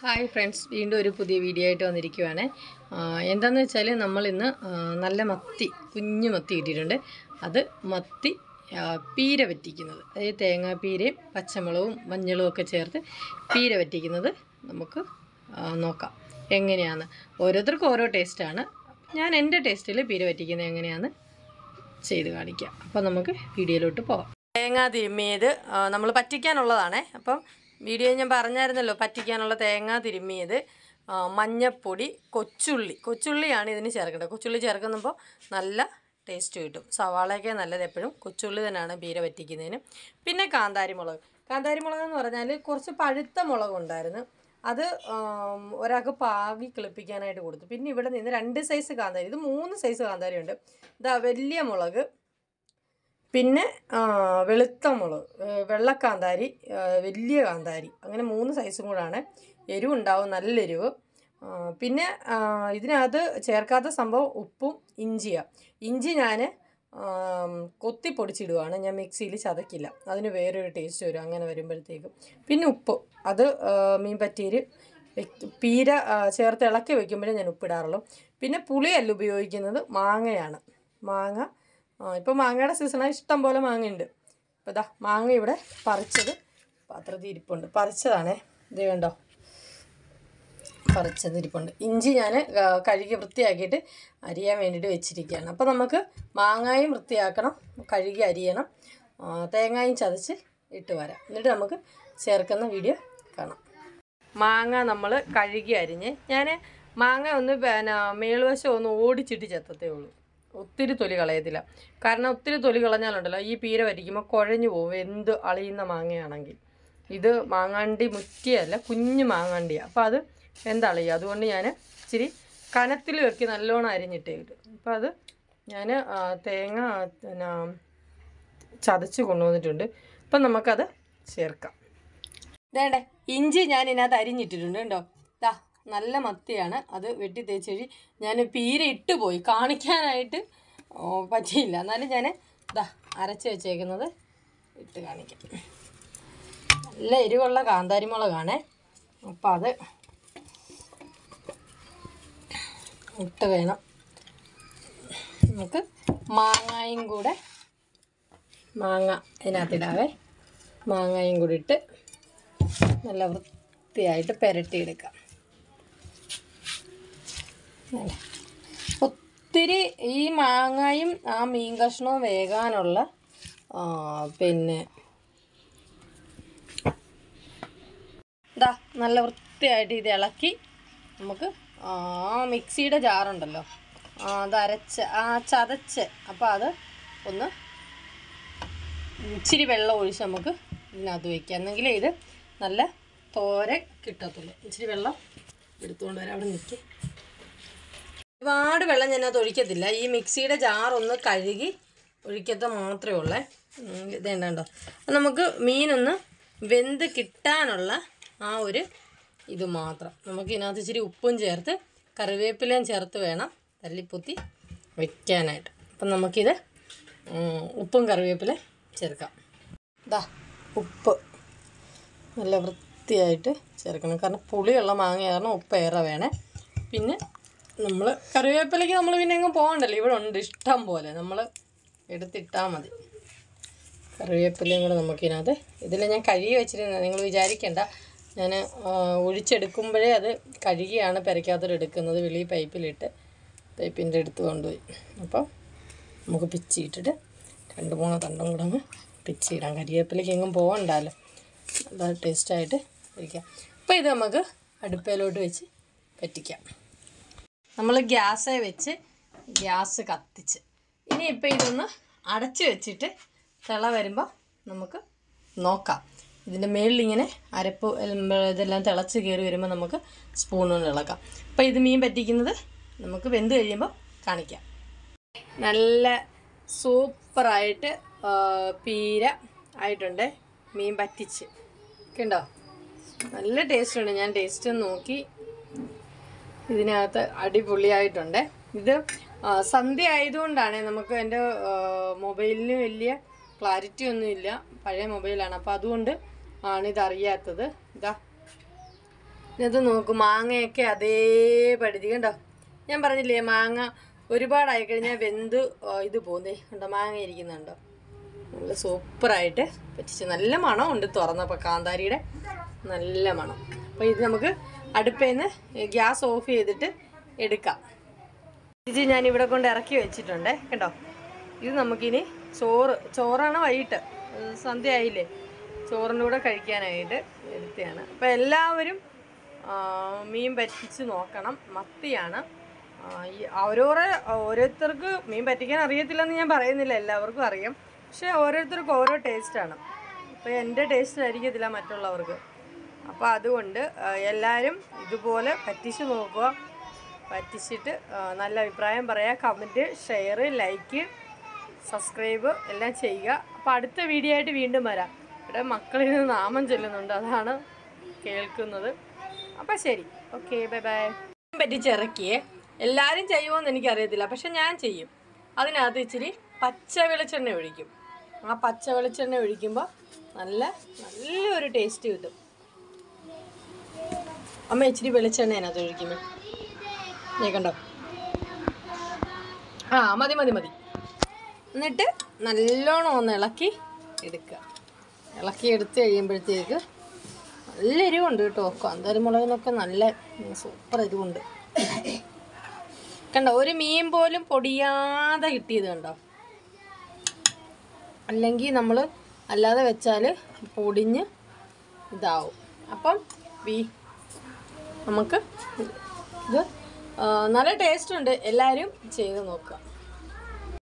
Hi friends, വീണ്ടും ഒരു പുതിയ വീഡിയോ ആയിട്ട് വന്നിരിക്കുവാണ്. എന്താണെന്ന് വെച്ചാൽ നമ്മളിന്ന് നല്ല മത്തി, കുഞ്ഞു മത്തി കിട്ടിയിട്ടുണ്ട്. അത് മത്തി പീര വറ്റിക്കുന്നത്, അതായത് തേങ്ങാപ്പീരയും പച്ചമുളകും മഞ്ഞളും ഒക്കെ ചേർത്ത് പീര വറ്റിക്കുന്നത് നമുക്ക് നോക്കാം എങ്ങനെയാണ്. ഓരോരുത്തർക്കും ഓരോ ടേസ്റ്റാണ്. ഞാൻ എൻ്റെ ടേസ്റ്റിൽ പീര വറ്റിക്കുന്നത് എങ്ങനെയാണെന്ന് ചെയ്ത് കാണിക്കാം. അപ്പോൾ നമുക്ക് വീഡിയോയിലോട്ട് പോകാം. തേങ്ങ തിരുമ്മിയത് നമ്മൾ പറ്റിക്കാനുള്ളതാണേ. അപ്പം വീഡിയോ ഞാൻ പറഞ്ഞായിരുന്നല്ലോ, പറ്റിക്കാനുള്ള തേങ്ങ തിരുമ്മിയത്, മഞ്ഞപ്പൊടി, കൊച്ചുള്ളിയാണ് ഇതിന് ചേർക്കേണ്ടത്. കൊച്ചുള്ളി ചേർക്കുമ്പോൾ നല്ല ടേസ്റ്റ് കിട്ടും. സവാളയൊക്കെ നല്ലത് എപ്പോഴും കൊച്ചുള്ളി തന്നെയാണ് പീര വറ്റിക്കുന്നതിന്. പിന്നെ കാന്താരിമുളക് എന്ന് പറഞ്ഞാൽ കുറച്ച് പഴുത്ത മുളകുണ്ടായിരുന്നു. അത് ഒരാൾക്ക് പാകി കിളിപ്പിക്കാനായിട്ട് കൊടുത്തു. പിന്നെ ഇവിടെ നിന്ന് 2 സൈസ് കാന്താരി, ഇത് 3 സൈസ് കാന്താരി ഉണ്ട്. ഇതാ വലിയ മുളക്, പിന്നെ വെളുത്ത മുളക്, വെള്ളക്കാന്താരി, വലിയ കാന്താരി, അങ്ങനെ 3 സൈസും കൂടാണ്. എരിവുണ്ടാവും, നല്ല എരിവ്. പിന്നെ ഇതിനകത്ത് ചേർക്കാത്ത സംഭവം ഉപ്പും ഇഞ്ചിയാണ്. ഇഞ്ചി ഞാൻ കൊത്തി പൊടിച്ചിടുവാണ്, ഞാൻ മിക്സിയിൽ ചതക്കില്ല, അതിന് വേറൊരു ടേസ്റ്റ് വരും അങ്ങനെ വരുമ്പോഴത്തേക്കും. പിന്നെ ഉപ്പ്, അത് മീൻ പറ്റിയിൽ പീര ചേർത്ത് ഇളക്കി വയ്ക്കുമ്പോഴേ ഞാൻ ഉപ്പിടാറുള്ളൂ. പിന്നെ പുളിയല്ല ഉപയോഗിക്കുന്നത്, മാങ്ങയാണ്. മാങ്ങ ഇപ്പോൾ മാങ്ങയുടെ സീസണാണ്, ഇഷ്ടം പോലെ മാങ്ങയുണ്ട്. അപ്പോൾ ഇതാ മാങ്ങ ഇവിടെ പറിച്ചത് പാത്രത്തിൽ ഇരിപ്പുണ്ട്, പറിച്ചതാണേ. ഇത് കണ്ടോ, പറിച്ചത് ഇരിപ്പുണ്ട്. ഇഞ്ചി ഞാൻ കഴുകി വൃത്തിയാക്കിയിട്ട് അരിയാൻ വേണ്ടിയിട്ട് വെച്ചിരിക്കുകയാണ്. അപ്പോൾ നമുക്ക് മാങ്ങായും വൃത്തിയാക്കണം, കഴുകി അരിയണം, തേങ്ങായും ചതച്ച് ഇട്ട് വരാം. എന്നിട്ട് നമുക്ക് ചേർക്കുന്ന വീഡിയോ കാണാം. മാങ്ങ നമ്മൾ കഴുകി അരിഞ്ഞ്, ഞാൻ മാങ്ങ ഒന്ന് മേളുവശം ഒന്ന് ഓടിച്ചിട്ട് ചെത്തത്തേ ഉള്ളൂ, ഒത്തിരി തൊലി കളയത്തില്ല. കാരണം ഒത്തിരി തൊലി കളഞ്ഞാലുണ്ടല്ലോ ഈ പീര വരിക്കുമ്പോൾ കുഴഞ്ഞു പോകും, എന്ത് അളിയുന്ന മാങ്ങയാണെങ്കിൽ. ഇത് മാങ്ങാണ്ടി മുറ്റിയല്ല, കുഞ്ഞു മാങ്ങാണ്ടിയാണ്. അപ്പോൾ അത് എന്തളിയും, അതുകൊണ്ട് ഞാൻ ഇച്ചിരി കനത്തിൽ വെക്കി നല്ലോണം അരിഞ്ഞിട്ടേ കിട്ടും. അപ്പോൾ അത് ഞാൻ തേങ്ങ ചതച്ച് കൊണ്ടുവന്നിട്ടുണ്ട്. അപ്പം നമുക്കത് ചേർക്കാം. വേണ്ടേ, ഇഞ്ചി ഞാൻ ഇതിനകത്ത് അരിഞ്ഞിട്ടിട്ടുണ്ട് കേട്ടോ. ഇതാ നല്ല മത്തിയാണ്, അത് വെട്ടി തേച്ച് കഴി ഞാൻ പീര ഇട്ട് പോയി കാണിക്കാനായിട്ട് പറ്റിയില്ല. എന്നാലും ഞാൻ ഇതാ അരച്ച് വെച്ചേക്കുന്നത് ഇട്ട് കാണിക്കാം. നല്ല എരിവുള്ള കാന്താരിമുളകാണേ, അപ്പം അത് ഇട്ട് വേണം. നമുക്ക് മാങ്ങായും കൂടെ, മാങ്ങ ഇതിനകത്തിടാവേ, മാങ്ങായും കൂടി ഇട്ട് നല്ല വൃത്തിയായിട്ട് പുരട്ടിയെടുക്കാം. ഒത്തിരി ഈ മാങ്ങയും ആ മീൻ കഷ്ണവും വേകാനുള്ള പിന്നെ ഇതാ നല്ല വൃത്തിയായിട്ട് ഇത് ഇളക്കി നമുക്ക് മിക്സിയുടെ ജാറുണ്ടല്ലോ, അത് ചതച്ച്, അപ്പോൾ അത് ഒന്ന് ഇച്ചിരി വെള്ളം ഒഴിച്ച് നമുക്ക് ഇതിനകത്ത് വയ്ക്കാം, എന്നെങ്കിലേ ഇത് നല്ല തോരൻ കിട്ടത്തുള്ളൂ. ഇച്ചിരി വെള്ളം എടുത്തുകൊണ്ട് വരാം, അവിടെ നിൽക്കി. ഒരുപാട് വെള്ളം ഞാനത് ഒഴിക്കത്തില്ല, ഈ മിക്സിയുടെ ജാറൊന്ന് കഴുകി ഒഴിക്കത്ത മാത്രമേ ഉള്ളേ. ഇതേണ്ടോ, നമുക്ക് മീനൊന്ന് വെന്ത് കിട്ടാനുള്ള ആ ഒരു ഇത് മാത്രം. നമുക്ക് ഇതിനകത്ത് ഇച്ചിരി ഉപ്പും ചേർത്ത് കറിവേപ്പിലയും ചേർത്ത് വേണം തല്ലിപ്പൊത്തി വയ്ക്കാനായിട്ട്. അപ്പം നമുക്കിത് ഉപ്പും കറിവേപ്പിലയും ചേർക്കാം. ഇതാ ഉപ്പ് നല്ല വൃത്തിയായിട്ട് ചേർക്കണം, കാരണം പുളിയുള്ള മാങ്ങ കാരണം ഉപ്പ് ഏറെ വേണേ. പിന്നെ നമ്മൾ കറിവേപ്പിലയ്ക്ക് നമ്മൾ പിന്നെ എങ്ങും പോകണ്ടല്ലോ, ഇവിടെ ഉണ്ട് ഇഷ്ടം പോലെ, നമ്മൾ എടുത്തിട്ടാൽ മതി. കറിവേപ്പിലയും കൂടെ നമുക്കിതിനകത്ത്, ഇതിൽ ഞാൻ കഴുകി വെച്ചിരുന്നത്, നിങ്ങൾ വിചാരിക്കേണ്ട, ഞാൻ ഒഴിച്ചെടുക്കുമ്പോഴേ അത് കഴുകിയാണ് പെരയ്ക്കകത്തോട്ട് വെളി പൈപ്പിൻ്റെ അടുത്ത് കൊണ്ടുപോയി. അപ്പോൾ നമുക്ക് പിച്ചിയിട്ടിട്ട് 2-3 തണ്ടും കൂടെ അങ്ങ് പിച്ചിയിടാം. കരിവേപ്പിലയ്ക്ക് എങ്ങും പോകണ്ടല്ലോ, അത് ടേസ്റ്റായിട്ട് ഇരിക്കാം. അപ്പോൾ ഇത് നമുക്ക് അടുപ്പയിലോട്ട് വെച്ച് പറ്റിക്കാം. നമ്മൾ ഗ്യാസ് കത്തിച്ച് ഇനിയിപ്പോൾ ഇതൊന്ന് അടച്ച് വെച്ചിട്ട് തിള വരുമ്പോൾ നമുക്ക് നോക്കാം. ഇതിൻ്റെ മേളിലിങ്ങനെ അരപ്പ് ഇതെല്ലാം തിളച്ച് കയറി വരുമ്പോൾ നമുക്ക് സ്പൂൺ കൊണ്ട് ഇളക്കാം. അപ്പോൾ ഇത് മീൻ പറ്റിക്കുന്നത് നമുക്ക് വെന്ത് കഴിയുമ്പോൾ കാണിക്കാം. നല്ല സൂപ്പറായിട്ട് പീര ആയിട്ടുണ്ട്, മീൻ പറ്റിച്ച് കണ്ടോ, നല്ല ടേസ്റ്റുണ്ട്. ഞാൻ ടേസ്റ്റ് നോക്കി, ഇതിനകത്ത് അടിപൊളിയായിട്ടുണ്ട്. ഇത് സന്ധ്യ ആയതുകൊണ്ടാണ്, നമുക്ക് എൻ്റെ മൊബൈലിന് വലിയ ക്ലാരിറ്റി ഒന്നുമില്ല, പഴയ മൊബൈലാണ്, അപ്പോൾ അതുകൊണ്ട് ആണിതറിയാത്തത്. ഇതാ ഇത് നോക്കൂ, മാങ്ങയൊക്കെ അതേ പഴുതി കണ്ടോ. ഞാൻ പറഞ്ഞില്ലേ മാങ്ങ ഒരുപാടായി കഴിഞ്ഞാൽ വെന്ത് ഇത് പോകുന്നേ കണ്ടോ, മാങ്ങ ഇരിക്കുന്നുണ്ടോ. നല്ല സൂപ്പറായിട്ട് പറ്റിച്ച് നല്ല മണമുണ്ട്, തുറന്നപ്പോൾ കാന്താരിയുടെ നല്ല മണം. അപ്പോൾ ഇത് നമുക്ക് അടുപ്പിൽ നിന്ന് ഗ്യാസ് ഓഫ് ചെയ്തിട്ട് എടുക്കാം. ഇത് ഞാനിവിടെ കൊണ്ട് ഇറക്കി വെച്ചിട്ടുണ്ട് കേട്ടോ. ഇത് നമുക്കിനി ചോറാണ് വൈകിട്ട് സന്ധ്യ ആയില്ലേ, ചോറിൻ്റെ കൂടെ കഴിക്കാനായിട്ട് എടുത്തതാണ്. അപ്പോൾ എല്ലാവരും മീൻ പറ്റിച്ച് നോക്കണം. മത്തിയാണ്. ഓരോരുത്തർക്ക് മീൻ പറ്റിക്കാൻ അറിയത്തില്ലെന്ന് ഞാൻ പറയുന്നില്ല, എല്ലാവർക്കും അറിയാം. പക്ഷേ ഓരോരുത്തർക്കും ഓരോ ടേസ്റ്റാണ്. അപ്പോൾ എൻ്റെ ടേസ്റ്റ് ആയിരിക്കത്തില്ല മറ്റുള്ളവർക്ക്. അപ്പോൾ അതുകൊണ്ട് എല്ലാവരും ഇതുപോലെ പറ്റിച്ച് നോക്കുക. പറ്റിച്ചിട്ട് നല്ല അഭിപ്രായം പറയുക. കമൻറ്റ്, ഷെയർ, ലൈക്ക്, സബ്സ്ക്രൈബ് എല്ലാം ചെയ്യുക. അപ്പോൾ അടുത്ത വീഡിയോ ആയിട്ട് വീണ്ടും വരാം. ഇവിടെ മക്കളിൽ നിന്ന് നാമം ചൊല്ലുന്നുണ്ട്, അതാണ് കേൾക്കുന്നത്. അപ്പോൾ ശരി, ഓക്കെ, ബൈ ബൈ. പറ്റിച്ചിറക്കിയേ എല്ലാവരും ചെയ്യുമോയെന്ന് എനിക്കറിയത്തില്ല, പക്ഷെ ഞാൻ ചെയ്യും. അതിനകത്ത് ഇച്ചിരി പച്ച വെളിച്ചെണ്ണ ഒഴിക്കും. ആ പച്ച വെളിച്ചെണ്ണ ഒഴിക്കുമ്പോൾ നല്ലൊരു ടേസ്റ്റ് കിട്ടും. അമ്മ ഇച്ചിരി വെളിച്ചെണ്ണ അതിനകത്ത് ഒഴിക്കുമ്പോൾ നീ കണ്ടോ. മതി. എന്നിട്ട് നല്ലോണം ഒന്ന് ഇളക്കി എടുക്കുക. ഇളക്കി എടുത്ത് കഴിയുമ്പോഴത്തേക്ക് നല്ല എരിവുണ്ട് കേട്ടോ. കാന്താരി മുളകിനൊക്കെ നല്ല സൂപ്പർ എരിവുണ്ട് കണ്ടോ. ഒരു മീൻ പോലും പൊടിയാതെ കിട്ടിയത് കണ്ടോ. അല്ലെങ്കിൽ നമ്മൾ അല്ലാതെ വെച്ചാൽ പൊടിഞ്ഞ് ഇതാവും. അപ്പം നമുക്ക് ഇത് നല്ല ടേസ്റ്റ് ഉണ്ട്. എല്ലാവരും ചെയ്ത് നോക്കുക.